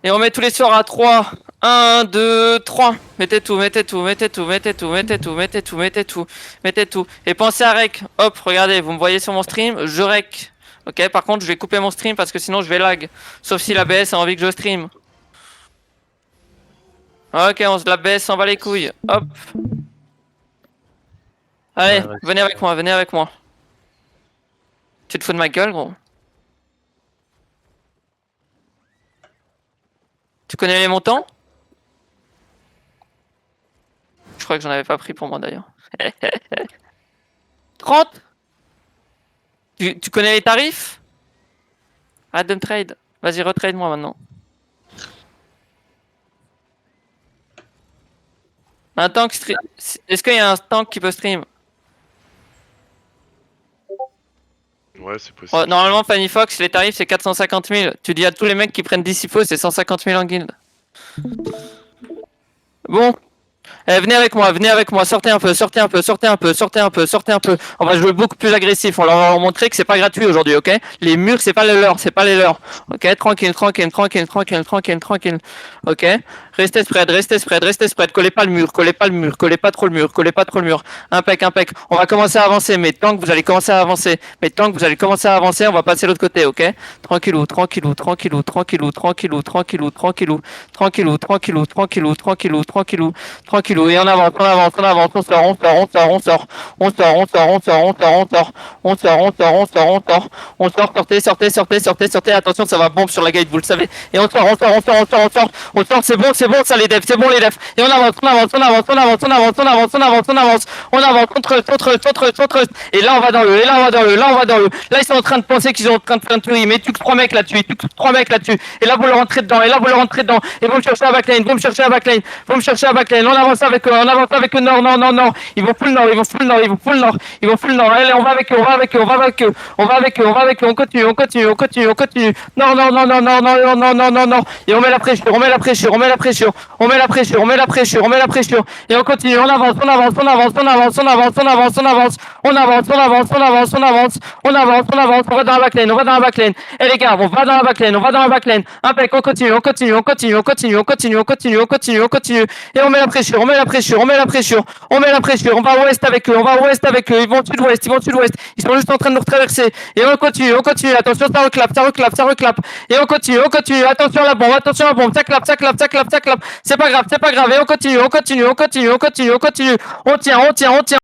Et on met tous les sorts à 3. 1, 2, 3. Mettez tout, mettez tout, mettez tout, mettez tout, mettez tout, mettez tout, mettez tout, mettez tout. Et pensez à rec. Hop, regardez, vous me voyez sur mon stream, je rec. Ok, par contre, je vais couper mon stream parce que sinon je vais lag. Sauf si la BS a envie que je stream. Ok, on se la baisse, on va les couilles. Hop. Allez, Ouais, venez avec moi, venez avec moi. Tu te fous de ma gueule, gros? Tu connais les montants? Je crois que j'en avais pas pris pour moi d'ailleurs. 30? Tu connais les tarifs? Arrête de me trade. Vas-y, retrade moi maintenant. Un tank stream. Est-ce qu'il y a un tank qui peut stream? Ouais, c'est possible. Ouais, normalement, Fanny Fox, les tarifs c'est 450 000. Tu dis à tous les mecs qui prennent Dissipo, c'est 150 000 en guild. Bon. Venez avec moi, sortez un peu, sortez un peu, sortez un peu, sortez un peu, sortez un peu. On va jouer beaucoup plus agressif, on va leur montrer que c'est pas gratuit aujourd'hui, ok? Les murs, c'est pas les leurs, c'est pas les leurs. Ok? Tranquille, tranquille, tranquille, tranquille, tranquille, tranquille. Ok? Restez spread, restez spread, restez spread. Collez pas le mur, collez pas le mur, collez pas trop le mur, collez pas trop le mur. Impec, impec. On va commencer à avancer, mais tant que vous allez commencer à avancer, on va passer de l'autre côté, ok? Tranquillou, tranquillou, tranquillou, tranquillou, tranquillou, tranquillou, tranquillou, tranquillou, tranquillou, tranquillou, tranquillou, tranquillou, tranquillou. Et on avance, on avance, on avance, on sort, on sort, on sort, on sort, on sort, on sort, on sort, on sort, on sort, on sort, on sort, on sort, on sort, on sort, sortez, sortez, sortez, sortez, sortez. Attention, ça va bombe sur la gate, vous le savez. Et on sort, on sort, on sort, on sort, on sort, on sort, c'est bon, ça les devs, c'est bon les devs. Et on avance, on avance, on avance, on avance, on avance, on avance, on avance, on avance, on avance, contre. Et là on va dans le, et là on va dans le, là on va dans le. Là ils sont en train de penser qu'ils sont en train de faire une tuerie, mais tu que 3 mecs là-dessus, tu que 3 mecs là-dessus. Et là vous le rentrez dedans, et là vous le rentrez dedans. Et vous me cherchez à backline, vous me cherchez à backline, vous me cherchez à backline. On avance avec eux, on avance avec eux. Non, non, non, non. Ils vont full nord, ils vont full nord, ils vont full nord, ils vont full nord. Allez, on va avec eux, on va avec eux, on va avec eux, on va avec eux, on va avec eux. On continue, on continue, on continue, on continue. Non, non, non, non, non, non, non, non, non, non, non. Et on met la pression, on met la pression, on met la pression, on met la pression, on met la pression, on met la pression. Et on continue, on avance, on avance, on avance, on avance, on avance, on avance, on avance, on avance, on avance, on avance, on avance, on avance, on avance, on va dans la backline, on va dans la backline. Et les gars, on va dans la backline, on va dans la backline. Impec, on continue, on continue, on continue, on continue, on continue, on continue, on continue, on continue. Et on met la pression, on met la pression, on met la pression, on met la pression. On va ouest avec eux, on va ouest avec eux. Ils vont sud-ouest, ils vont sud-ouest. Ils sont juste en train de nous traverser. Et on continue, on continue. Attention, ça reclape, ça reclape, ça reclape. Et on continue, on continue. Attention à la bombe, attention à la bombe. Ça clap, ça clap, ça clap, ça clap. C'est pas grave, c'est pas grave. Et on continue, on continue, on continue, on continue, on continue. On tient, on tient, on tient.